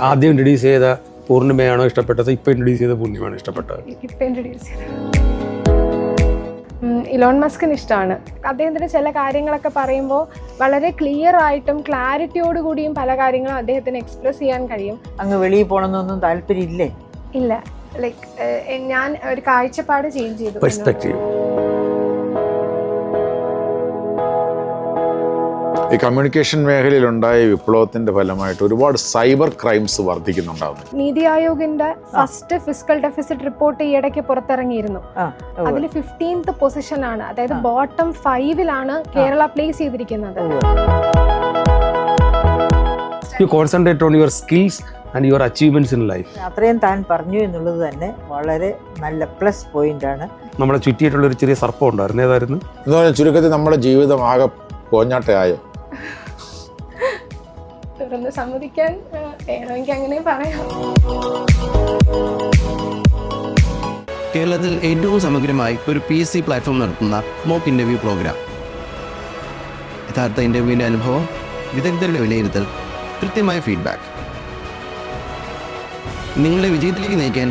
ആദ്യം ഇൻട്രൊഡ്യൂസ് ചെയ്ത പൂർണ്ണിമയാണോ ഇഷ്ടപ്പെട്ടത്, ഇപ്പം ഇൻട്രൊഡ്യൂസ് ചെയ്ത പൂർണ്ണിമയാണോ ഇഷ്ടപ്പെട്ടത്? ഇപ്പം ഇൻട്രൊഡ്യൂസ് ചെയ്തത് ഇലോൺ മസ്കിന് ഇഷ്ടമാണ്. അദ്ദേഹത്തിൻ്റെ ചില കാര്യങ്ങളൊക്കെ പറയുമ്പോൾ വളരെ ക്ലിയർ ആയിട്ടും ക്ലാരിറ്റിയോടുകൂടിയും പല കാര്യങ്ങളും അദ്ദേഹത്തിന് എക്സ്പ്രസ് ചെയ്യാൻ കഴിയും. അങ്ങ് വെളിയിൽ പോകണമെന്നൊന്നും താല്പര്യമില്ലേ? ഇല്ല, ലൈക്ക് ഞാൻ ഒരു കാഴ്ചപ്പാട് ചേഞ്ച് ചെയ്തു. പെർസ്പെക്റ്റീവ്. ഈ കമ്മ്യൂണിക്കേഷൻ മേഖലയിലുണ്ടായ വിപ്ലവത്തിന്റെ ഫലമായിട്ട് ഒരുപാട് സൈബർ ക്രൈംസ് വർദ്ധിക്കുന്നുണ്ടാവുന്നു. നീതി ആയോഗിന്റെ ഫസ്റ്റ് ഫിസ്ക്കൽ ഡെഫിസിറ്റ് റിപ്പോർട്ട് ഈ ഇടയ്ക്ക് പുറത്തിറങ്ങിയിരുന്നു. അതിൽ 15th പൊസിഷനാണ്, അതായത് ബോട്ടം 5-ലാണ് കേരള പ്ലേസ് ചെയ്തിരിക്കുന്നത്. You concentrate on your skills and your achievements in life. അത്രയും താൻ പറഞ്ഞു എന്നുള്ളത് തന്നെ വളരെ നല്ല പ്ലസ് പോയിന്റ് ആണ്. നമ്മളെ ചുറ്റിയിട്ടുള്ള ഒരു ചെറിയ സർപ്പം ഉണ്ടായിരുന്നു. ഏതായിരുന്നു? എന്ന് പറഞ്ഞാൽ ചുരുക്കത്തിൽ നമ്മുടെ ജീവിതം ആകെ പോഞ്ഞാട്ടയായോ? തുറന്ന് സമ്മതിക്കാൻ വേണമെങ്കിൽ അങ്ങനെ പറയാം. കേരളത്തിൽ ഏറ്റവും സമഗ്രമായി ഒരു PC പ്ലാറ്റ്ഫോം നടത്തുന്ന മോക്ക് ഇൻ്റർവ്യൂ പ്രോഗ്രാം. യഥാർത്ഥ ഇൻ്റർവ്യൂവിൻ്റെ അനുഭവം, വിദഗ്ധരുടെ വിലയിരുത്തൽ, കൃത്യമായ ഫീഡ്ബാക്ക്. നിങ്ങളെ വിജയത്തിലേക്ക് നയിക്കാൻ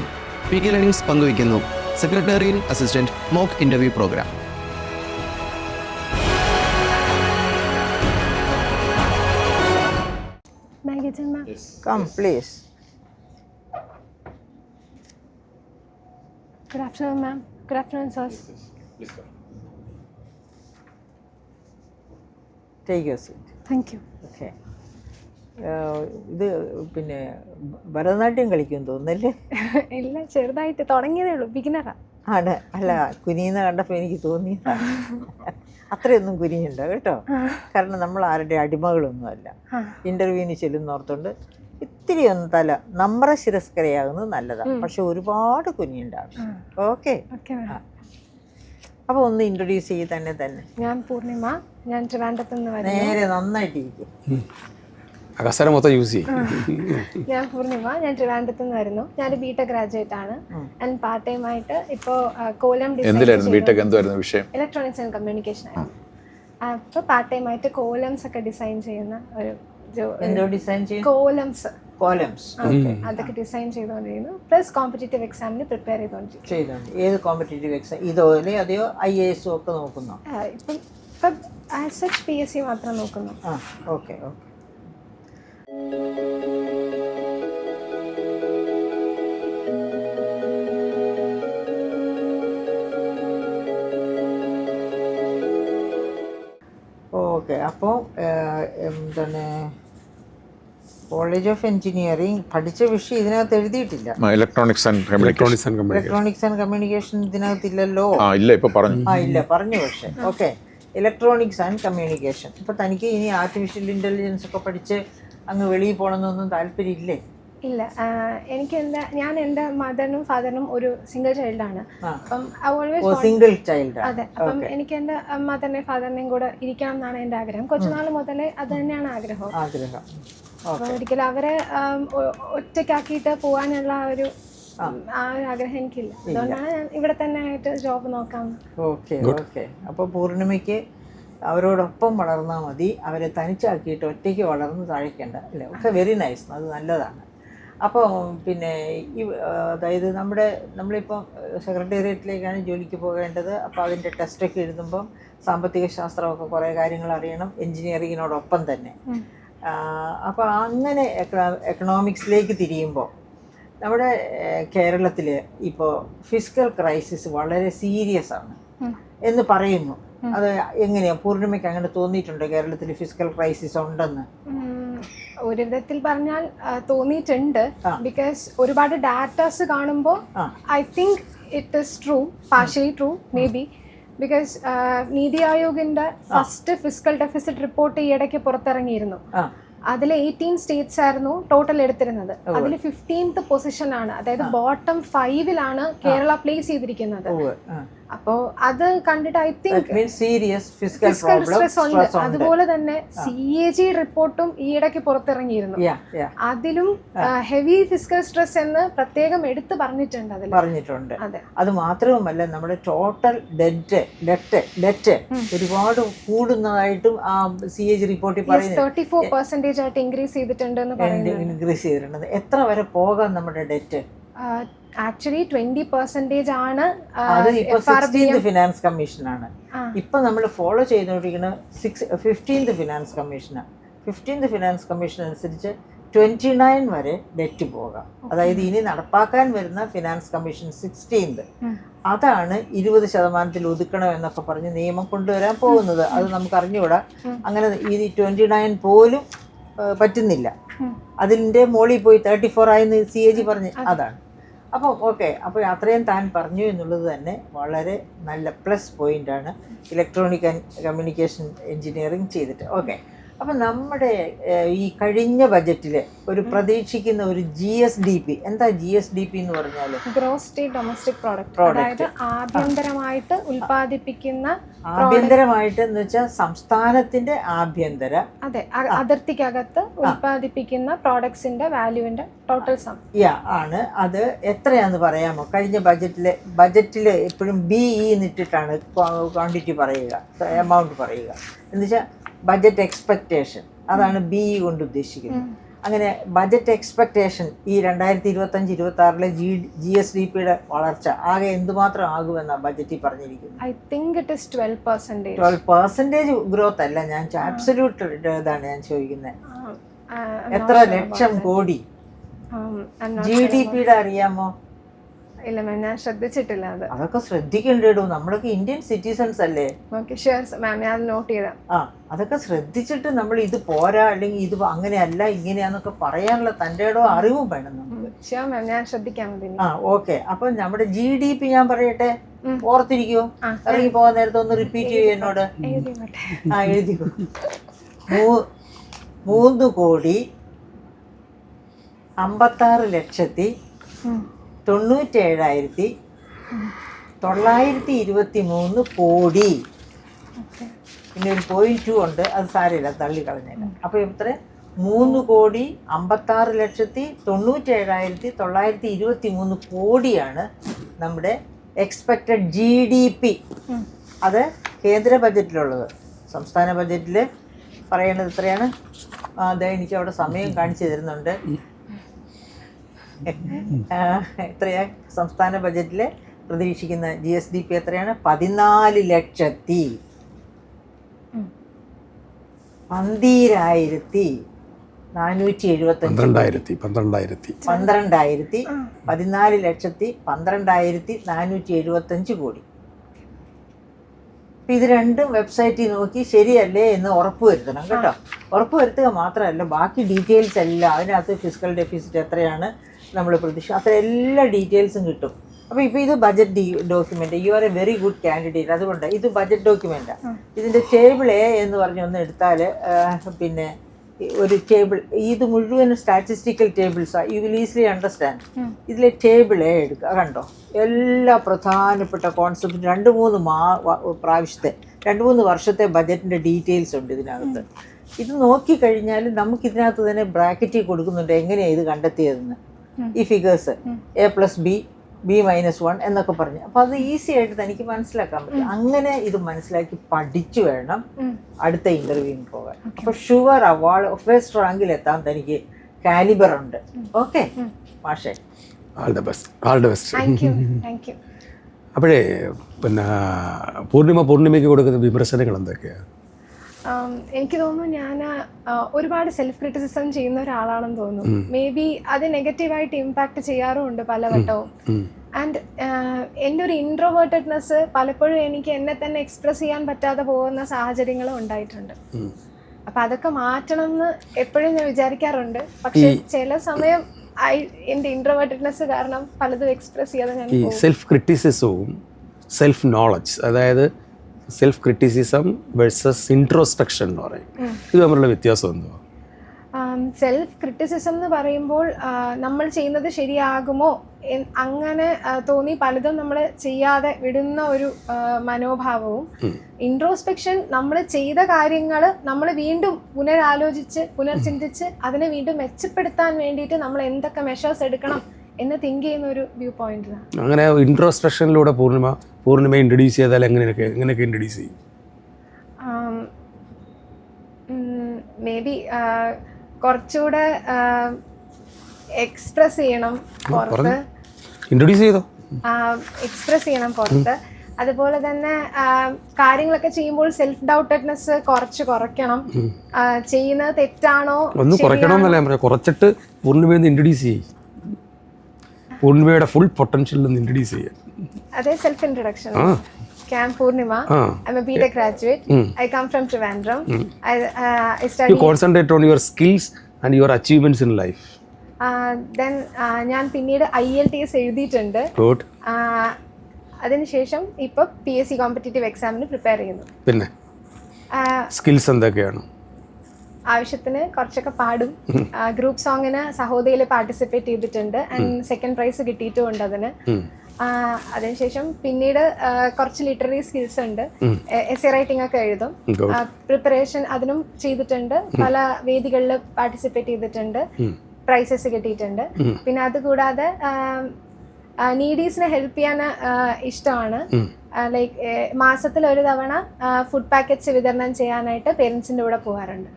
PK ലേണിംഗ്സ് പങ്കുവയ്ക്കുന്നു secretarial assistant mock interview programme. Come, please. Good afternoon, ma'am. Good afternoon, sirs. Take your seat. Thank you. Okay. ഇത് പിന്നെ ഭരതനാട്യം കളിക്കും തോന്നുന്നല്ലേ? ഇല്ല, ചെറുതായിട്ട് തുടങ്ങിയതേ ഉള്ളൂ, ബിഗിനറാ. ആണ്. അല്ല, കുനിയുന്ന കണ്ടപ്പോൾ എനിക്ക് തോന്നിയതാണ്. അത്രയൊന്നും കുനിയുണ്ടോ കേട്ടോ, കാരണം നമ്മൾ ആരുടെ അടിമകളൊന്നുമല്ല. ഇൻ്റർവ്യൂവിന് ചെല്ലുന്നോർത്തുകൊണ്ട് ഇത്തിരി ഒന്ന് തല നമ്മുടെ ശിരസ്കരയാകുന്നത് നല്ലതാണ്, പക്ഷെ ഒരുപാട് കുനിയുണ്ട് ആവശ്യം. ഓക്കെ, അപ്പോൾ ഒന്ന് ഇൻട്രൊഡ്യൂസ് ചെയ്ത് തന്നെ. ഞാൻ പൂർണിമ, ഞാൻ ട്രിവാൻഡ്രത്ത് നിന്ന് വരുന്നു. നേരെ നന്നായിട്ടിരിക്കും. അവസരം മൊത്തം യൂസ് ചെയ്യും. ഞാൻ പൂർണിമ, ഞാൻ ട്രിവാൻഡ്രത്ത് നിന്ന് വരുന്നു. ഞാനൊരു BTech ഗ്രാജുവേറ്റ് ആണ്. ആൻഡ് പാർട്ട് ടൈം ആയിട്ട് ഇപ്പോൾ കോലം ഇലക്ട്രോണിക്സ് ആൻഡ് കമ്മ്യൂണിക്കേഷൻ ആണ്. അപ്പോൾ പാർട്ട് ടൈം ആയിട്ട് കോലംസ് ഒക്കെ ഡിസൈൻ ചെയ്യുന്ന ഒരു കോലംസ് അതൊക്കെ ഡിസൈൻ ചെയ്തുകൊണ്ടിരിക്കുന്നു. പ്ലസ് കോമ്പറ്റേറ്റീവ് എക്സാമിന് പ്രിപ്പയർ ചെയ്തുകൊണ്ടിരിക്കുന്നു. ഏത് കോമ്പറ്റേറ്റീവ് എക്സാം? ഇതുപോലെ അതെയോ IAS ഒക്കെ നോക്കുന്നോ? ഇപ്പം ആസ് സച്ച് PSC മാത്രം നോക്കുന്നു. ഓക്കെ. ഓക്കെ, അപ്പോൾ എന്താണ് കോളേജ് ഓഫ് എഞ്ചിനീയറിംഗ് പഠിച്ച വിഷയം ഇതിനകത്ത് എഴുതിയിട്ടില്ല. ഇലക്ട്രോണിക്സ് ആൻഡ് കമ്മ്യൂണിക്കേഷൻ ഇതിനകത്തില്ലല്ലോ. ഇല്ല പറഞ്ഞു. പക്ഷേ ഓക്കെ, ഇലക്ട്രോണിക്സ് ആൻഡ് കമ്മ്യൂണിക്കേഷൻ. ഇപ്പോൾ തനിക്ക് ഇനി ആർട്ടിഫിഷ്യൽ ഇൻ്റലിജൻസ് ഒക്കെ പഠിച്ച് അങ്ങ് വെളിയിൽ പോകണമെന്നൊന്നും താല്പര്യമില്ലേ? ഇല്ല, എനിക്ക് ഞാൻ എൻ്റെ മദറിനും ഫാദറിനും ഒരു സിംഗിൾ ചൈൽഡാണ്. അപ്പം സിംഗിൾ ചൈൽഡ്. അതെ, അപ്പം എനിക്ക് എൻ്റെ മദറിനെയും ഫാദറിനെയും കൂടെ ഇരിക്കണം എന്നാണ് എൻ്റെ ആഗ്രഹം. കൊച്ചുനാൾ മുതലേ അത് തന്നെയാണ് ആഗ്രഹം. അപ്പോൾ ഒരിക്കലും അവരെ ഒറ്റയ്ക്കാക്കിയിട്ട് പോകാനുള്ള ഒരു ആഗ്രഹം എനിക്കില്ല. അതുകൊണ്ടാണ് ഞാൻ ഇവിടെ തന്നെ ആയിട്ട് ജോബ് നോക്കാം. ഓക്കെ. അപ്പോൾ പൂർണിമയ്ക്ക് അവരോടൊപ്പം വളർന്നാൽ മതി, അവരെ തനിച്ചാക്കിയിട്ട് ഒറ്റയ്ക്ക് വളർന്ന് താഴേക്കേണ്ട അല്ലേ? ഒക്കെ വെരി നൈസ്, അത് നല്ലതാണ്. അപ്പോൾ പിന്നെ അതായത് നമ്മളിപ്പോൾ സെക്രട്ടേറിയറ്റിലേക്കാണ് ജോലിക്ക് പോകേണ്ടത്. അപ്പോൾ അതിൻ്റെ ടെസ്റ്റൊക്കെ എഴുതുമ്പം സാമ്പത്തിക ശാസ്ത്രമൊക്കെ കുറേ കാര്യങ്ങൾ അറിയണം, എൻജിനീയറിങ്ങിനോടൊപ്പം തന്നെ. അപ്പോൾ അങ്ങനെ എക്കണോമിക്സിലേക്ക് തിരിയുമ്പോൾ നമ്മുടെ കേരളത്തിൽ ഇപ്പോൾ ഫിസ്ക്കൽ ക്രൈസിസ് വളരെ സീരിയസ് ആണ് എന്ന് പറയുന്നു. അത് എങ്ങനെയാണ് പൂർണിമയ്ക്ക് അങ്ങനെ തോന്നിയിട്ടുണ്ടോ കേരളത്തിൽ ഫിസ്ക്കൽ ക്രൈസിസ് ഉണ്ടെന്ന്? ഒരു വിധത്തിൽ പറഞ്ഞാൽ തോന്നിയിട്ടുണ്ട്. ബിക്കോസ് ഒരുപാട് ഡാറ്റാസ് കാണുമ്പോൾ I think it is true, partially true may be. Because നീതി ആയോഗിന്റെ ഫസ്റ്റ് ഫിസ്ക്കൽ ഡെഫിസിറ്റ് റിപ്പോർട്ട് ഈ ഇടയ്ക്ക് പുറത്തിറങ്ങിയിരുന്നു. അതിൽ 18 സ്റ്റേറ്റ്സ് ആയിരുന്നു ടോട്ടൽ എടുത്തിരുന്നത്. അതിൽ 15th പൊസിഷനാണ്, അതായത് ബോട്ടം 5-ലാണ് കേരള പ്ലേസ് ചെയ്തിരിക്കുന്നത്. അപ്പോൾ അത് കണ്ടിട്ട് I think serious physical stress ഉണ്ട്. അതുപോലെ തന്നെ CAG റിപ്പോർട്ടും ഈയിടയ്ക്ക് പുറത്തിറങ്ങിയിരുന്നു. അതിലും ഹെവി ഫിസിക്കൽ സ്ട്രെസ് എന്ന് പ്രത്യേകം എടുത്ത് പറഞ്ഞിട്ടുണ്ട്. അത് മാത്രവുമല്ല നമ്മുടെ ടോട്ടൽ ഡെറ്റ് ഒരുപാട് കൂടുന്നതായിട്ടും ആ CAG റിപ്പോർട്ടിൽ പറയുന്നത് 34% ആയിട്ട് ഇൻക്രീസ് ചെയ്തിട്ടുണ്ടെന്ന് പറയുന്നത്. ഇൻക്രീസ് ചെയ്തിട്ടുണ്ട്. എത്ര വരെ പോകാം നമ്മുടെ ഡെറ്റ്? ആക്ച്വലി 20% ആണ്. അത് ഇപ്പൊ 16th ഫിനാൻസ് കമ്മീഷനാണ്. ഇപ്പൊ നമ്മൾ ഫോളോ ചെയ്തുകൊണ്ടിരിക്കുന്നത് 15th ഫിനാൻസ് കമ്മീഷനാണ്. 15th ഫിനാൻസ് കമ്മീഷൻ അനുസരിച്ച് 29 വരെ ഡെറ്റ് പോകാം. അതായത് ഇനി നടപ്പാക്കാൻ വരുന്ന ഫിനാൻസ് കമ്മീഷൻ 16th അതാണ് 20% ഒതുക്കണം എന്നൊക്കെ പറഞ്ഞ് നിയമം കൊണ്ടുവരാൻ പോകുന്നത്. അത് നമുക്ക് അറിഞ്ഞുകൂടാ. അങ്ങനെ ഈ 29 പോലും പറ്റുന്നില്ല. അതിൻ്റെ മുകളിൽ പോയി 34 ആയെന്ന് CAG പറഞ്ഞ് അതാണ്. അപ്പം ഓക്കെ, അപ്പോൾ അത്രയും താൻ പറഞ്ഞു എന്നുള്ളത് തന്നെ വളരെ നല്ല പ്ലസ് പോയിൻ്റാണ് ഇലക്ട്രോണിക് ആൻഡ് കമ്മ്യൂണിക്കേഷൻ എഞ്ചിനീയറിംഗ് ചെയ്തിട്ട്. ഓക്കെ, അപ്പം നമ്മുടെ ഈ കഴിഞ്ഞ ബജറ്റിൽ ഒരു പ്രതീക്ഷിക്കുന്ന ഒരു GSDP, എന്താ GSDP എന്ന് പറഞ്ഞാൽ? Gross state domestic product. അതായത് ആഭ്യന്തരമായിട്ട് ഉൽപ്പാദിപ്പിക്കുന്ന, ആഭ്യന്തരമായിട്ട് എന്ന് വെച്ചാൽ സംസ്ഥാനത്തിന്റെ ആഭ്യന്തര, അതെ, അതിർത്തിക്കകത്ത് ഉൽപ്പാദിപ്പിക്കുന്ന പ്രോഡക്ട്സിന്റെ വാല്യൂവിന്റെ ടോട്ടൽ സം ആണ്. അത് എത്രയാന്ന് പറയാമോ? കഴിഞ്ഞ ബജറ്റിൽ എപ്പോഴും BE എന്നിട്ടിട്ടാണ് ക്വാണ്ടിറ്റി പറയുക, എമൗണ്ട് പറയുക. എന്ന് വെച്ചാൽ ബജറ്റ് എക്സ്പെക്റ്റേഷൻ, അതാണ് BE കൊണ്ട് ഉദ്ദേശിക്കുന്നത്. അങ്ങനെ ബജറ്റ് എക്സ്പെക്റ്റേഷൻ ഈ 2025-26 GSDPയുടെ വളർച്ച ആകെ എന്തുമാത്രം ആകുമെന്നാണ് ബജറ്റിൽ പറഞ്ഞിരിക്കുന്നത്? I think it is 12%. 12% growth അല്ല, ഞാൻ ആബ്സല്യൂട്ട് ഇതാണ് ഞാൻ ചോദിക്കുന്നത്. എത്ര ലക്ഷം കോടി GDPയുടെ അറിയാമോ? ഇല്ല മാം, ഞാൻ ശ്രദ്ധിച്ചിട്ടില്ല. അതൊക്കെ ശ്രദ്ധിക്കേണ്ടിടും. നമ്മളൊക്കെ ഇന്ത്യൻ സിറ്റിസൺസ് അല്ലേ? ഓക്കെ, ഷുവർ മാം, ഞാൻ നോട്ട് ചെയ്താ. അതൊക്കെ ശ്രദ്ധിച്ചിട്ട് നമ്മൾ ഇത് പോരാ, അല്ലെങ്കിൽ ഇത് അങ്ങനെയല്ല ഇങ്ങനെയാന്നൊക്കെ പറയാനുള്ള തൻ്റെ അറിവും വേണം നമുക്ക്. ഷുവർ മാം, ഞാൻ ശ്രദ്ധിക്കാൻ മതി. ഓക്കെ, അപ്പൊ നമ്മുടെ GDP ഞാൻ പറയട്ടെ, ഓർത്തിരിക്കുവോ? ഇറങ്ങി പോകാൻ നേരത്തെ ഒന്ന് റിപ്പീറ്റ് ചെയ്യൂ എന്നോട്. എഴുതിക്കോ. 3,96,923 കോടി. പിന്നെ ഒരു 0.2 ഉണ്ട്, അത് സാരമില്ല, തള്ളിക്കളഞ്ഞില്ല. അപ്പോൾ എത്ര? 3,56,923 കോടിയാണ് നമ്മുടെ എക്സ്പെക്റ്റഡ് GDP. അത് കേന്ദ്ര ബജറ്റിലുള്ളത്. സംസ്ഥാന ബജറ്റിൽ പറയേണ്ടത് എത്രയാണ്? അതെ, എനിക്ക് അവിടെ സമയം കാണിച്ചു തരുന്നുണ്ട്. എത്രയാ സംസ്ഥാന ബജറ്റിൽ പ്രതീക്ഷിക്കുന്ന GSDP എത്രയാണ്? 14,12,475 14,12,475 കോടി. അപ്പം ഇത് രണ്ടും വെബ്സൈറ്റിൽ നോക്കി ശരിയല്ലേ എന്ന് ഉറപ്പുവരുത്തണം കേട്ടോ. ഉറപ്പുവരുത്തുക മാത്രമല്ല, ബാക്കി ഡീറ്റെയിൽസ് എല്ലാം അതിനകത്ത് ഫിസിക്കൽ ഡെഫിസിറ്റ് എത്രയാണ് നമ്മൾ പ്രതീക്ഷ, അത്ര എല്ലാ ഡീറ്റെയിൽസും കിട്ടും. അപ്പോൾ ഇപ്പോൾ ഇത് budget document, you are A very good candidate. അതുകൊണ്ട് ഇത് ബജറ്റ് ഡോക്യുമെൻ്റാണ്. ഇതിൻ്റെ ടേബിൾ A എന്ന് പറഞ്ഞ് ഒന്ന് എടുത്താൽ, പിന്നെ ഒരു ടേബിൾ, ഇത് മുഴുവനും സ്റ്റാറ്റിസ്റ്റിക്കൽ ടേബിൾസാണ്. You will easily understand. ഇതിലെ ടേബിൾ A എടുക്കുക, കണ്ടോ? എല്ലാ പ്രധാനപ്പെട്ട കോൺസെപ്റ്റ് 2-3 വർഷത്തെ ബജറ്റിൻ്റെ ഡീറ്റെയിൽസ് ഉണ്ട് ഇതിനകത്ത്. ഇത് നോക്കിക്കഴിഞ്ഞാൽ നമുക്കിതിനകത്ത് തന്നെ ബ്രാക്കറ്റിൽ കൊടുക്കുന്നുണ്ട് എങ്ങനെയാണ് ഇത് കണ്ടെത്തിയതെന്ന്. ഈ ഫിഗേഴ്സ് A+B, B-1 എന്നൊക്കെ പറഞ്ഞ്. അപ്പോൾ അത് ഈസി ആയിട്ട് തനിക്ക് മനസ്സിലാക്കാൻ പറ്റും. അങ്ങനെ ഇത് മനസ്സിലാക്കി പഠിച്ചു വേണം അടുത്ത ഇൻ്റർവ്യൂവിന് പോകാൻ. അപ്പോൾ ഷുവർ ഫസ്റ്റ് റാങ്കിൽ എത്താൻ തനിക്ക് കാലിബർ ഉണ്ട്. ഓക്കെ മാഷേ, all the best. Thank you. അപ്പോഴേ പിന്നെ പൂർണിമയ്ക്ക് കൊടുക്കുന്ന വിമർശനങ്ങൾ എന്തൊക്കെയാണ്? എനിക്ക് തോന്നുന്നു ഞാൻ ഒരുപാട് സെൽഫ് ക്രിറ്റിസിസം ചെയ്യുന്ന ഒരാളാണെന്ന് തോന്നുന്നു. മേ ബി അത് നെഗറ്റീവായിട്ട് ഇമ്പാക്ട് ചെയ്യാറുമുണ്ട് പലവട്ടവും. ആൻഡ് എൻ്റെ ഒരു ഇൻട്രോവേർട്ടഡ്നെസ് പലപ്പോഴും എനിക്ക് എന്നെ തന്നെ എക്സ്പ്രസ് ചെയ്യാൻ പറ്റാതെ പോകുന്ന സാഹചര്യങ്ങളും ഉണ്ടായിട്ടുണ്ട്. അപ്പം അതൊക്കെ മാറ്റണം എന്ന് എപ്പോഴും ഞാൻ വിചാരിക്കാറുണ്ട്. പക്ഷെ ചില സമയം എൻ്റെ ഇൻട്രോവേർട്ടഡ്നെസ് കാരണം പലതും എക്സ്പ്രസ് ചെയ്യാതെ ഞാൻ ഈ സെൽഫ് ക്രിറ്റിസിസവും സെൽഫ് നോളജ്, അതായത് സെൽഫ് ക്രിറ്റിസിസം വേഴ്സസ് ഇൻട്രോസ്പെക്ഷൻ എന്ന് പറയും, ഇത് തമ്മിലുള്ള വ്യത്യാസം എന്തുവാ? സെൽഫ് ക്രിറ്റിസിസം എന്ന് പറയുമ്പോൾ നമ്മൾ ചെയ്യുന്നത് ശരിയാകുമോ അങ്ങനെ തോന്നി പലതും നമ്മൾ ചെയ്യാതെ വിടുന്ന ഒരു മനോഭാവവും. ഇൻട്രോസ്പെക്ഷൻ നമ്മൾ ചെയ്ത കാര്യങ്ങൾ നമ്മൾ വീണ്ടും പുനർചിന്തിച്ച് അതിനെ വീണ്ടും മെച്ചപ്പെടുത്താൻ വേണ്ടിയിട്ട് നമ്മൾ എന്തൊക്കെ മെഷേഴ്സ് എടുക്കണം എന്ന് തിങ്ക് ചെയ്യുന്ന ഒരു വ്യൂ പോയിന്റിലാണ്. അങ്ങനെ ഇൻട്രോസ്പെക്ഷനിലൂടെ പൂർണിമ ഇൻട്രൊഡ്യൂസ് ചെയ്താൽ എങ്ങനെയൊക്കെ ഇൻട്രൊഡ്യൂസ് ചെയ്യും? മേ ബി കുറച്ചുകൂടെ എക്സ്പ്രസ് ചെയ്യണം പുറത്ത്, ഇൻട്രൊഡ്യൂസ് ചെയ്തോ, എക്സ്പ്രസ് ചെയ്യണം പുറത്ത്. അതുപോലെ തന്നെ കാര്യങ്ങളൊക്കെ ചെയ്യുമ്പോൾ സെൽഫ് ഡൗട്ടഡ്നെസ് കുറയ്ക്കണം. ചെയ്യുന്നത് തെറ്റാണോ ഒന്നും കുറയ്ക്കണമെന്നല്ല ഞാൻ പറഞ്ഞത്, കുറച്ചിട്ട് പൂർണിമയെ ഇൻട്രൊഡ്യൂസ് ചെയ്യും. പൂർണിമയുടെ ഫുൾ പൊട്ടൻഷ്യൽ ഇൻട്രൊഡ്യൂസ് ചെയ്യാം. അതെ, self introduction. I'm Purnima. I'm a BTech graduate. I come from Trivandrum. I study. You concentrate on your skills and your achievements in life. Then ഞാൻ പിന്നീട് IELTS എഴുതിയിട്ടുണ്ട്. Good. അതിനുശേഷം ഇപ്പോൾ PSC competitive എക്സാമിന് prepare ചെയ്യുന്നു. പിന്നെ സ്കിൽസ് എന്തൊക്കെയാണ്? ആവശ്യത്തിന് കുറച്ചൊക്കെ പാടും. ഗ്രൂപ്പ് സോങ്ങിന് സഹോദരിയിൽ പാർട്ടിസിപ്പേറ്റ് ചെയ്തിട്ടുണ്ട് ആൻഡ് സെക്കൻഡ് പ്രൈസ് കിട്ടിയിട്ടുമുണ്ട് അതിന്. അതിനുശേഷം പിന്നീട് കുറച്ച് ലിറ്റററി സ്കിൽസ് ഉണ്ട്. എസ്സേ റൈറ്റിംഗ് ഒക്കെ എഴുതും. പ്രിപ്പറേഷൻ അതിനും ചെയ്തിട്ടുണ്ട്. പല വേദികളിൽ പാർട്ടിസിപ്പേറ്റ് ചെയ്തിട്ടുണ്ട്. പ്രൈസസ് കിട്ടിയിട്ടുണ്ട്. പിന്നെ അതുകൂടാതെ നീഡീസിനെ ഹെൽപ്പ് ചെയ്യാൻ ഇഷ്ടമാണ്. ലൈക്ക് മാസത്തിൽ ഒരു തവണ ഫുഡ് പാക്കറ്റ്സ് വിതരണം ചെയ്യാനായിട്ട് പേരൻസിൻ്റെ കൂടെ പോകാറുണ്ട്.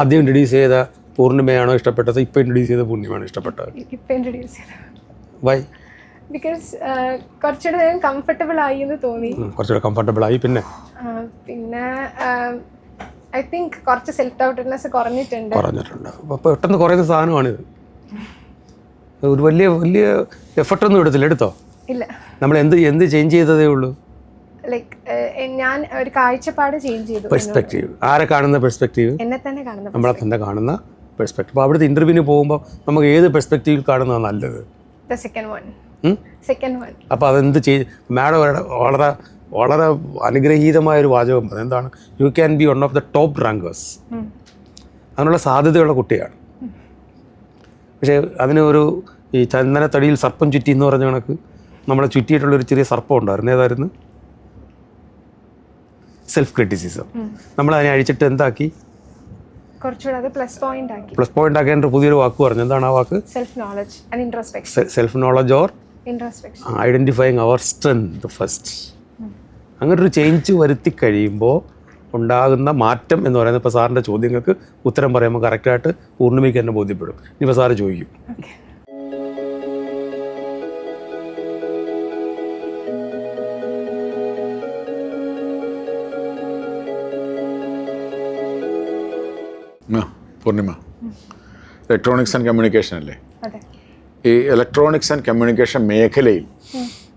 ആദ്യം ഇൻട്രൊഡ്യൂസ് ചെയ്ത പൂർണിമയാണോ ഇഷ്ടപ്പെട്ടത്, ഇപ്പം ഇൻട്രൊഡ്യൂസ് ചെയ്ത പൂർണിമയാണോ ഇഷ്ടപ്പെട്ടത്? ഇപ്പം ഇൻട്രൊഡ്യൂസ് ചെയ്തത്. വൈ? ബിക്കോസ് കുറച്ചുകൂടെ ഞാൻ കംഫർട്ടബിൾ ആയി എന്ന് തോന്നി. കുറച്ചുകൂടെ കംഫർട്ടബിൾ ആയി. പിന്നെ ഐ തിങ്ക് കുറച്ച് സെൽഫ് ഡൗട്ടഡ്നെസ് കുറഞ്ഞിട്ടുണ്ട്. അപ്പോൾ പെട്ടെന്ന് കുറയുന്ന സാധനമാണിത്. ഒരു വലിയ എഫർട്ടൊന്നും എടുത്തോ? ഇല്ല. നമ്മൾ എന്ത് ചേഞ്ച് ചെയ്തതേ ഉള്ളൂ? ലൈക്ക് ഞാൻ ഒരു കാഴ്ചപ്പാട് ചേഞ്ച് ചെയ്തു. പെർസ്പെക്റ്റീവ്. ആരെ കാണുന്ന പെർസ്പെക്റ്റീവ്? എന്നെ തന്നെ കാണുന്ന, നമ്മളെ തന്നെ കാണുന്ന പെർസ്പെക്റ്റീവ്. അപ്പോൾ അവിടുത്തെ ഇൻ്റർവ്യൂവിന് പോകുമ്പോൾ നമുക്ക് ഏത് പെർസ്പെക്റ്റീവിൽ കാണുന്നതാണ് നല്ലത്? Second one. അപ്പോൾ അതെന്ത് മാഡം വളരെ വളരെ അനുഗ്രഹീതമായൊരു വാചകം പറഞ്ഞു. എന്താണ്? You can be one of the top rankers. അതിനുള്ള സാധ്യതയുള്ള കുട്ടിയാണ്. പക്ഷേ അതിന് ഈ ചന്ദനത്തടിയിൽ സർപ്പം ചുറ്റി എന്ന് പറഞ്ഞ കണക്ക് നമ്മളെ ചുറ്റിയിട്ടുള്ളൊരു ചെറിയ സർപ്പം ഉണ്ടായിരുന്നു. ഏതായിരുന്നു? Self criticism. നമ്മളതിനെ അഴിച്ചിട്ട് എന്താക്കി? പ്ലസ് പോയിന്റ് ആക്കേണ്ട പുതിയൊരു വാക്ക് പറഞ്ഞു. എന്താണ് ആ വാക്ക്? Self knowledge and introspection. Self knowledge or identifying our strength first. അങ്ങനെ ഒരു ചേഞ്ച് വരുത്തി കഴിയുമ്പോൾ ഉണ്ടാകുന്ന മാറ്റം എന്ന് പറയുന്നത്, ഇപ്പോൾ സാറിൻ്റെ ചോദ്യങ്ങൾക്ക് ഉത്തരം പറയുമ്പോൾ കറക്റ്റായിട്ട് പൂർണ്ണിമയ്ക്ക് തന്നെ ബോധ്യപ്പെടും. ഇനിയിപ്പോൾ സാറ് ചോദിക്കും. പൂർണിമ, ഇലക്ട്രോണിക്സ് ആൻഡ് കമ്മ്യൂണിക്കേഷൻ അല്ലേ? ഈ ഇലക്ട്രോണിക്സ് ആൻഡ് കമ്മ്യൂണിക്കേഷൻ മേഖലയിൽ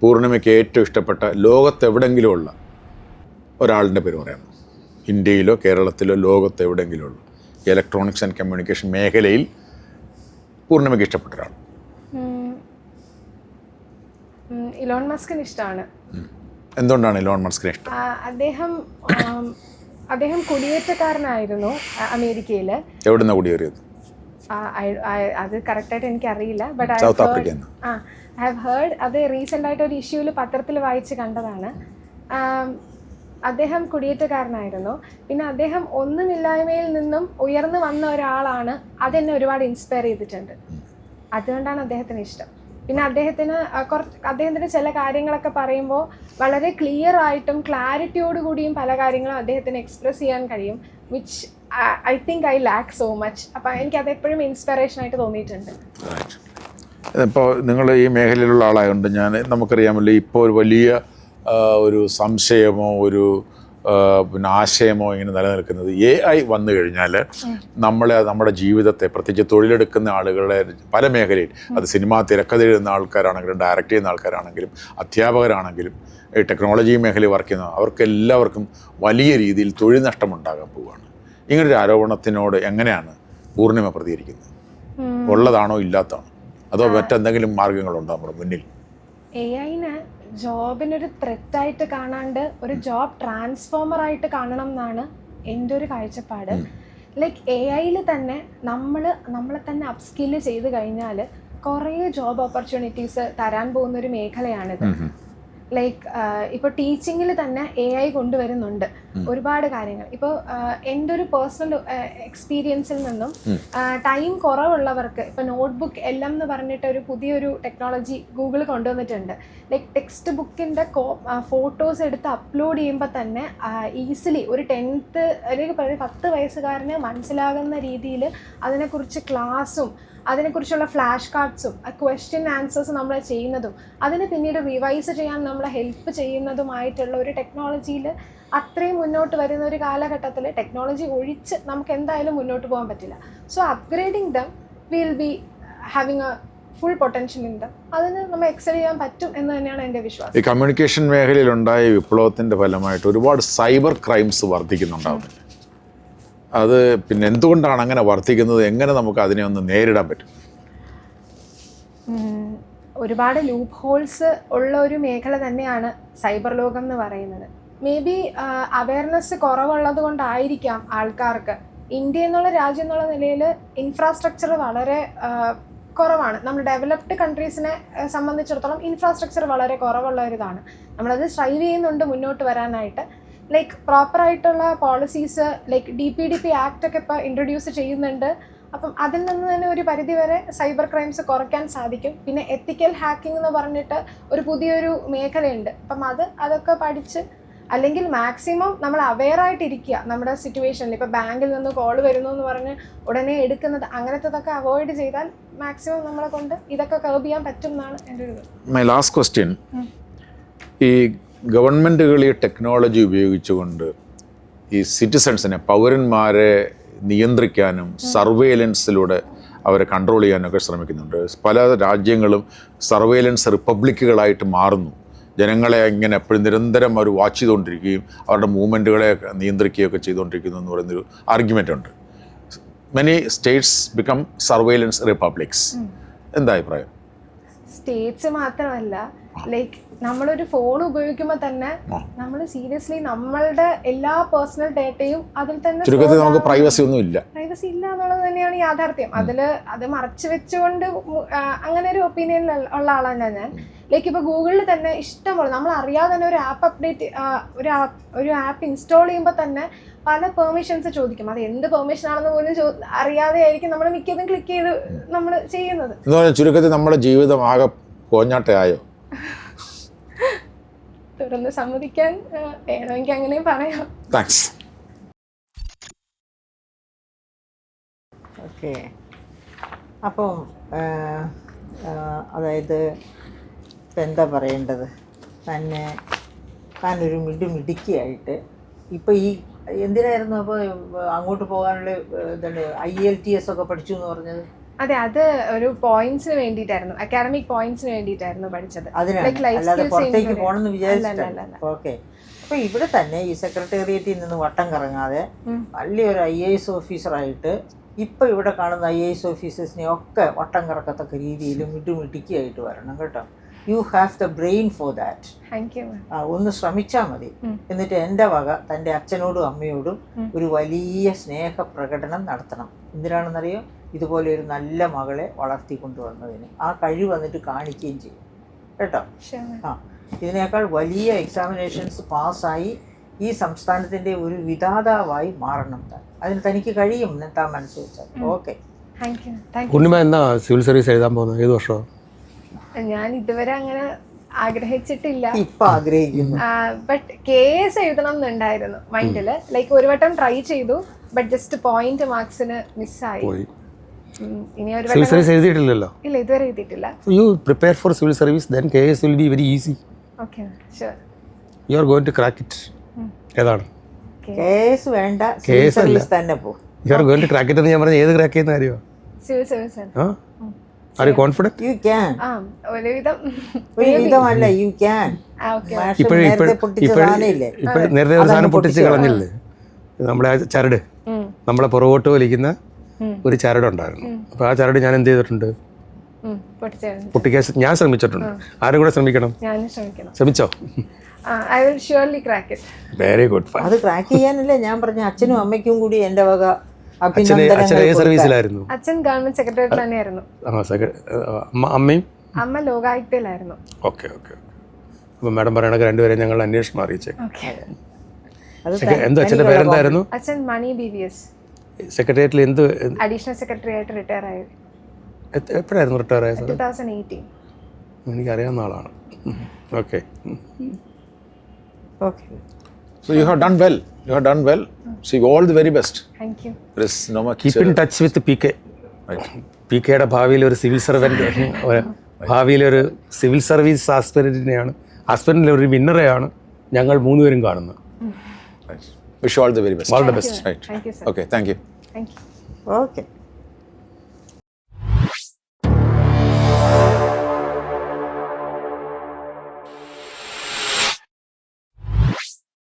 പൂർണിമയ്ക്ക് ഏറ്റവും ഇഷ്ടപ്പെട്ട ലോകത്തെവിടെങ്കിലും ഉള്ള ഒരാളുടെ പേര് പറയാമോ? ഇന്ത്യയിലോ കേരളത്തിലോ ലോകത്തെവിടെങ്കിലും ഉള്ള ഇലക്ട്രോണിക്സ് ആൻഡ് കമ്മ്യൂണിക്കേഷൻ മേഖലയിൽ പൂർണിമയ്ക്ക് ഇഷ്ടപ്പെട്ട ഒരാൾ? ഇലോൺ മസ്കിന് ഇഷ്ടമാണ്. എന്തുകൊണ്ടാണ് ഇലോൺ മസ്കിനെ ഇഷ്ടം? അദ്ദേഹം കുടിയേറ്റക്കാരനായിരുന്നു അമേരിക്കയിൽ. എവിടുന്ന കുടിയേറിയത്? അത് കറക്റ്റായിട്ട് എനിക്കറിയില്ല. But south Africa. I have heard. അത് റീസെൻ്റ് ആയിട്ട് ഒരു ഇഷ്യൂവിൽ പത്രത്തിൽ വായിച്ച് കണ്ടതാണ്. അദ്ദേഹം കുടിയേറ്റക്കാരനായിരുന്നു. പിന്നെ അദ്ദേഹം ഒന്നുമില്ലായ്മയിൽ നിന്നും ഉയർന്നു വന്ന ഒരാളാണ്. അതെന്നെ ഒരുപാട് ഇൻസ്പയർ ചെയ്തിട്ടുണ്ട്. അതുകൊണ്ടാണ് അദ്ദേഹത്തിന് ഇഷ്ടം. പിന്നെ അദ്ദേഹത്തിൻ്റെ ചില കാര്യങ്ങളൊക്കെ പറയുമ്പോൾ വളരെ ക്ലിയർ ആയിട്ടും ക്ലാരിറ്റിയോട് കൂടിയും പല കാര്യങ്ങളും അദ്ദേഹത്തിന് എക്സ്പ്രസ് ചെയ്യാൻ കഴിയും. Which I think I lack so much. അപ്പോൾ എനിക്കത് എപ്പോഴും ഇൻസ്പിറേഷനായിട്ട് തോന്നിയിട്ടുണ്ട്. ഇപ്പോൾ നിങ്ങൾ ഈ മേഖലയിലുള്ള ആളായതുകൊണ്ട് നമുക്കറിയാമല്ലോ, ഇപ്പോൾ ഒരു വലിയ ഒരു സംശയമോ ഒരു പിന്നെ ആശയമോ ഇങ്ങനെ നിലനിൽക്കുന്നത് AI വന്നു കഴിഞ്ഞാൽ നമ്മുടെ ജീവിതത്തെ, പ്രത്യേകിച്ച് തൊഴിലെടുക്കുന്ന ആളുകളുടെ പല മേഖലയിൽ, അത് സിനിമ തിരക്കഥ എഴുതുന്ന ആൾക്കാരാണെങ്കിലും ഡയറക്റ്റ് ചെയ്യുന്ന ആൾക്കാരാണെങ്കിലും അധ്യാപകരാണെങ്കിലും ഈ ടെക്നോളജി മേഖലയിൽ വർക്ക് ചെയ്യുന്ന അവർക്കെല്ലാവർക്കും വലിയ രീതിയിൽ തൊഴിൽ നഷ്ടമുണ്ടാകാൻ പോവുകയാണ്. ഇങ്ങനൊരു ആരോപണത്തിനോട് എങ്ങനെയാണ് പൂർണിമ പ്രതികരിക്കുന്നത്? ഉള്ളതാണോ ഇല്ലാത്തതാണോ, അതോ മറ്റെന്തെങ്കിലും മാർഗങ്ങളുണ്ടോ നമ്മുടെ മുന്നിൽ? AI-നെ ജോബിനൊരു ത്രെറ്റായിട്ട് കാണാണ്ട് ഒരു ജോബ് ട്രാൻസ്ഫോമറായിട്ട് കാണണം എന്നാണ് എൻ്റെ ഒരു കാഴ്ചപ്പാട്. ലൈക്ക് AI-ൽ തന്നെ നമ്മളെ തന്നെ അപ്സ്കില്ല് ചെയ്ത് കഴിഞ്ഞാൽ കുറേ ജോബ് ഓപ്പർച്യൂണിറ്റീസ് തരാൻ പോകുന്ന ഒരു മേഖലയാണിത്. ലൈക്ക് ഇപ്പോൾ ടീച്ചിങ്ങിൽ തന്നെ AI കൊണ്ടുവരുന്നുണ്ട് ഒരുപാട് കാര്യങ്ങൾ. ഇപ്പോൾ എൻ്റെ ഒരു പേഴ്സണൽ എക്സ്പീരിയൻസിൽ നിന്നും ടൈം കുറവുള്ളവർക്ക് ഇപ്പോൾ നോട്ട്ബുക്ക് LM എന്ന് പറഞ്ഞിട്ട് ഒരു പുതിയൊരു ടെക്നോളജി ഗൂഗിൾ കൊണ്ടുവന്നിട്ടുണ്ട്. ലൈക്ക് ടെക്സ്റ്റ് ബുക്കിൻ്റെ ഫോട്ടോസ് എടുത്ത് അപ്ലോഡ് ചെയ്യുമ്പോൾ തന്നെ ഈസിലി ഒരു 10th അല്ലെങ്കിൽ 10 വയസ്സുകാരന് മനസ്സിലാകുന്ന രീതിയിൽ അതിനെക്കുറിച്ച് ക്ലാസ്സും അതിനെക്കുറിച്ചുള്ള ഫ്ലാഷ് കാർഡ്സും ക്വസ്റ്റ്യൻ ആൻസേഴ്സ് നമ്മൾ ചെയ്യുന്നതും അതിന് പിന്നീട് റിവൈസ് ചെയ്യാൻ നമ്മളെ ഹെൽപ്പ് ചെയ്യുന്നതുമായിട്ടുള്ള ഒരു ടെക്നോളജിയിൽ അത്രയും മുന്നോട്ട് വരുന്ന ഒരു കാലഘട്ടത്തിൽ ടെക്നോളജി ഒഴിച്ച് നമുക്ക് എന്തായാലും മുന്നോട്ട് പോകാൻ പറ്റില്ല. So upgrading dum will be having A full potential in them. അതിന് നമ്മൾ എക്സൽ ചെയ്യാൻ പറ്റും എന്ന് തന്നെയാണ് എൻ്റെ വിശ്വാസം. ഈ കമ്മ്യൂണിക്കേഷൻ മേഖലയിലുണ്ടായ വിപ്ലവത്തിൻ്റെ ഫലമായിട്ട് ഒരുപാട് സൈബർ ക്രൈംസ് വർദ്ധിക്കുന്നുണ്ടാവുന്നില്ല. അത് പിന്നെ എന്തുകൊണ്ടാണ് അങ്ങനെ വർദ്ധിക്കുന്നത്? എങ്ങനെ നമുക്ക് അതിനെ ഒന്ന് നേരിടാൻ പറ്റും? ഒരുപാട് ലൂപ്പ് ഹോൾസ് ഉള്ള ഒരു മേഖല തന്നെയാണ് സൈബർ ലോകം എന്ന് പറയുന്നത്. മേ ബി അവയർനെസ് കുറവുള്ളത് കൊണ്ടായിരിക്കാം ആൾക്കാർക്ക്. ഇന്ത്യ എന്നുള്ള രാജ്യം എന്നുള്ള നിലയിൽ ഇൻഫ്രാസ്ട്രക്ചർ വളരെ കുറവാണ്. നമ്മൾ ഡെവലപ്ഡ് കൺട്രീസിനെ സംബന്ധിച്ചിടത്തോളം ഇൻഫ്രാസ്ട്രക്ചർ വളരെ കുറവുള്ള ഒരിതാണ്. നമ്മളത് സ്ട്രൈവ് ചെയ്യുന്നുണ്ട് മുന്നോട്ട് വരാനായിട്ട്. ലൈക്ക് പ്രോപ്പറായിട്ടുള്ള പോളിസീസ് ലൈക്ക് DPDP ആക്റ്റൊക്കെ ഇപ്പോൾ ഇൻട്രൊഡ്യൂസ് ചെയ്യുന്നുണ്ട്. അപ്പം അതിൽ നിന്ന് തന്നെ ഒരു പരിധി വരെ സൈബർ ക്രൈംസ് കുറയ്ക്കാൻ സാധിക്കും. പിന്നെ എത്തിക്കൽ ഹാക്കിംഗ് എന്ന് പറഞ്ഞിട്ട് ഒരു പുതിയൊരു മേഖലയുണ്ട്. അപ്പം അതൊക്കെ പഠിച്ച് അല്ലെങ്കിൽ മാക്സിമം നമ്മൾ അവെയറായിട്ടിരിക്കുക നമ്മുടെ സിറ്റുവേഷനിൽ. ഇപ്പോൾ ബാങ്കിൽ നിന്ന് കോൾ വരുന്നു എന്ന് പറഞ്ഞ് ഉടനെ എടുക്കുന്നത് അങ്ങനത്തതൊക്കെ അവോയ്ഡ് ചെയ്താൽ മാക്സിമം നമ്മളെ കൊണ്ട് ഇതൊക്കെ കർബ് ചെയ്യാൻ പറ്റും എന്നാണ് എൻ്റെ ഒരു ഇത്. മൈ ലാസ്റ്റ് ക്വസ്റ്റ്യൻ, ഈ ഗവൺമെൻറ്റുകൾ ഈ ടെക്നോളജി ഉപയോഗിച്ചുകൊണ്ട് ഈ സിറ്റിസൺസിനെ, പൗരന്മാരെ നിയന്ത്രിക്കാനും സർവെയിലൻസിലൂടെ അവരെ കൺട്രോൾ ചെയ്യാനൊക്കെ ശ്രമിക്കുന്നുണ്ട്. പല രാജ്യങ്ങളും സർവെയിലൻസ് റിപ്പബ്ലിക്കുകളായിട്ട് മാറുന്നു. ജനങ്ങളെ ഇങ്ങനെ എപ്പോഴും നിരന്തരം അവർ വാച്ച് ചെയ്തുകൊണ്ടിരിക്കുകയും അവരുടെ മൂവ്മെൻറ്റുകളെ നിയന്ത്രിക്കുകയൊക്കെ ചെയ്തുകൊണ്ടിരിക്കുന്നു എന്ന് പറയുന്നൊരു ആർഗ്യുമെൻ്റ് ഉണ്ട്. Many States become surveillance republics. എന്താ അഭിപ്രായം? സ്റ്റേറ്റ്സ് മാത്രമല്ല, ലൈക്ക് നമ്മളൊരു ഫോൺ ഉപയോഗിക്കുമ്പോൾ തന്നെ നമ്മൾ സീരിയസ്ലി നമ്മളുടെ എല്ലാ പേഴ്സണൽ ഡേറ്റയും അതിൽ തന്നെ നമുക്ക് പ്രൈവസി ഒന്നും ഇല്ല. പ്രൈവസി ഇല്ല എന്നുള്ളത് തന്നെയാണ് യാഥാർത്ഥ്യം. അത് മറച്ചു വെച്ചുകൊണ്ട് അങ്ങനെ ഒരു ഒപ്പീനിയനിൽ ഉള്ള ആളാണ് ഞാൻ. ലൈക്ക് ഇപ്പോൾ ഗൂഗിളിൽ തന്നെ ഇഷ്ടംപോലെ നമ്മൾ അറിയാതെ തന്നെ ഒരു ആപ്പ് അപ്ഡേറ്റ് ഒരു ആപ്പ് ഇൻസ്റ്റാൾ ചെയ്യുമ്പോൾ തന്നെ പല പെർമിഷൻസ് ചോദിക്കും. അത് എന്ത് പെർമിഷൻ ആണെന്ന് പോലും അറിയാതെ ആയിരിക്കും നമ്മൾ മിക്കതും ക്ലിക്ക് ചെയ്ത് നമ്മൾ ചെയ്യുന്നത്. ചുരുക്കത്തിൽ നമ്മുടെ ജീവിതം ആകെ കോഞ്ഞാട്ടയായോ? തുറന്ന് സമ്മതിക്കാൻ വേണമെങ്കിൽ അങ്ങനെയും പറയാം. താങ്ക്സ്. ഓക്കെ, അപ്പം അതായത് ഇപ്പം എന്താ പറയേണ്ടത്, താനൊരു മിടുക്കിയായിട്ട് ഇപ്പോൾ ഈ എന്തിനായിരുന്നു അപ്പോൾ അങ്ങോട്ട് പോകാനുള്ള എന്താണ് IELTS ഒക്കെ പഠിച്ചു എന്ന് പറഞ്ഞത്? അതെ, അത് ഒരു പോയിന്റ്സിന് വേണ്ടിയിട്ടായിരുന്നു, അക്കാഡമിക് പോയിന്റ്സിന് വേണ്ടിയിട്ടായിരുന്നു പഠിച്ചത്. അല്ലാതെ പുറത്തേക്ക് പോകണമെന്ന് വിചാരിച്ചിട്ടല്ല. ഓക്കെ, അപ്പോൾ ഇവിടെ തന്നെ ഈ സെക്രട്ടേറിയറ്റിൽ നിന്ന് വട്ടം കറങ്ങാതെ വലിയൊരു IAS ഓഫീസറായിട്ട് ഇപ്പോൾ ഇവിടെ കാണുന്ന IAS ഓഫീസേഴ്സിനെ ഒക്കെ വട്ടം കറക്കത്തക്ക രീതിയിൽ മിടുക്കിയായിട്ട് വരണം കേട്ടോ. You have the brain for that. ഒന്ന് ശ്രമിച്ചാൽ മതി. എന്നിട്ട് എൻ്റെ വക തൻ്റെ അച്ഛനോടും അമ്മയോടും ഒരു വലിയ സ്നേഹപ്രകടനം നടത്തണം. എന്തിനാണെന്നറിയോ? ഇതുപോലെ ഒരു നല്ല മകളെ വളർത്തിക്കൊണ്ടുവന്നതിന്. ആ കഴിവ് വന്നിട്ട് കാണിക്കുകയും ചെയ്യും കേട്ടോ. ഇതിനേക്കാൾ വലിയ എക്സാമിനേഷൻസ് പാസ്സായി ഈ സംസ്ഥാനത്തിൻ്റെ ഒരു വിധാതാവായി മാറണം താൻ. അതിന് തനിക്ക് കഴിയും താൻ മനസ്സ് വെച്ചാൽ. ഓക്കെ, എന്നാ സിവിൽ സർവീസ് എഴുതാൻ പോകുന്നത്? ഏത് വർഷം? ഞാൻ ഇതുവരെ അങ്ങനെ ആഗ്രഹിച്ചിട്ടില്ല. ഇപ്പൊ ആഗ്രഹിക്കുന്നു. ബട്ട് KS എഴുതണം എന്നുണ്ടായിരുന്നു മൈൻഡില്. ലൈക്ക് ഒരു വട്ടം ട്രൈ ചെയ്തു, ബട്ട് ജസ്റ്റ് പോയിന്റ് മാർക്സിന് മിസ്സായി. ഇനി ഒരു സിവിൽ സർവീസ് എഴുതിയിട്ടില്ലല്ലോ? ഇല്ല, ഇതുവരെ എഴുതിയിട്ടില്ല. U prepare for civil service, then KS will be very easy. Okay, sure. You are going to crack it. ഏതാണ്? KS വേണ്ട, സിവിൽ സർവീസ് തന്നെ പോ. You are going to crack it എന്ന് ഞാൻ പറഞ്ഞ ഏത് ക്രാക്ക് ചെയ്യുന്ന കാര്യമോ? Civil service. Are you confident? You can. ഒരുവിധമല്ല, you can. നേരത്തെ ഒരു സാധനം പൊട്ടിച്ച് കളഞ്ഞില്ലേ നമ്മളെ ചരട്, നമ്മളെ പുറകോട്ട് വലിക്കുന്ന ഒരു ചരടുണ്ടായിരുന്നു. അപ്പൊ ആ ചരട് ഞാൻ എന്ത് ചെയ്തിട്ടുണ്ട്? പൊട്ടിക്കാൻ ഞാൻ ശ്രമിച്ചിട്ടുണ്ട്. ആരും കൂടെ ശ്രമിക്കണം. ശ്രമിച്ചോ? Very good. അത് ക്രാക്ക് ചെയ്യാനല്ലേ ഞാൻ പറഞ്ഞ അച്ഛനും അമ്മയ്ക്കും കൂടി എൻ്റെ വക അഭിനന്ദനങ്ങൾ ഏത് സർവീസിലായിരുന്നു? അച്ഛൻ ഗവൺമെന്റ് സെക്രട്ടേറിയറ്റ് തന്നെയായിരുന്നു. അമ്മയും അമ്മ ലോകായുക്തയിലായിരുന്നു. Okay okay. അപ്പോൾ മാഡം പറയണ രണ്ടുപേരെയും ഞങ്ങൾ അന്വേഷണം അറിയിച്ചേക്കാം. ഓക്കെ. എന്താ അച്ഛൻ്റെ പേരെന്തായിരുന്നു? അച്ഛൻ മണി BVS സെക്രട്ടേറിയറ്റിൽ എന്ത് അഡീഷണൽ സെക്രട്ടറി ആയിട്ട് റിട്ടയർ ആയി. എപ്പോഴായിരുന്നു റിട്ടയർ ആയത്? 2018. എനിക്കറിയാവുന്ന ആളാണ്. Okay. Okay. So you have done well. You have done well. See, all the very best. Thank you. There is no much. Keep in touch with PK. Right. PKയുടെ ഭാവിയിൽ ഒരു civil servant, ഭാവിയിലൊരു civil service ആസ്പിരൻറ്റിലെ ഒരു വിന്നറെയാണ് ഞങ്ങൾ 3 പേരും കാണുന്നത്. Right. Wish you all the very best. All the best. Right. Thank you, sir. Okay. Thank you. Thank you. Okay.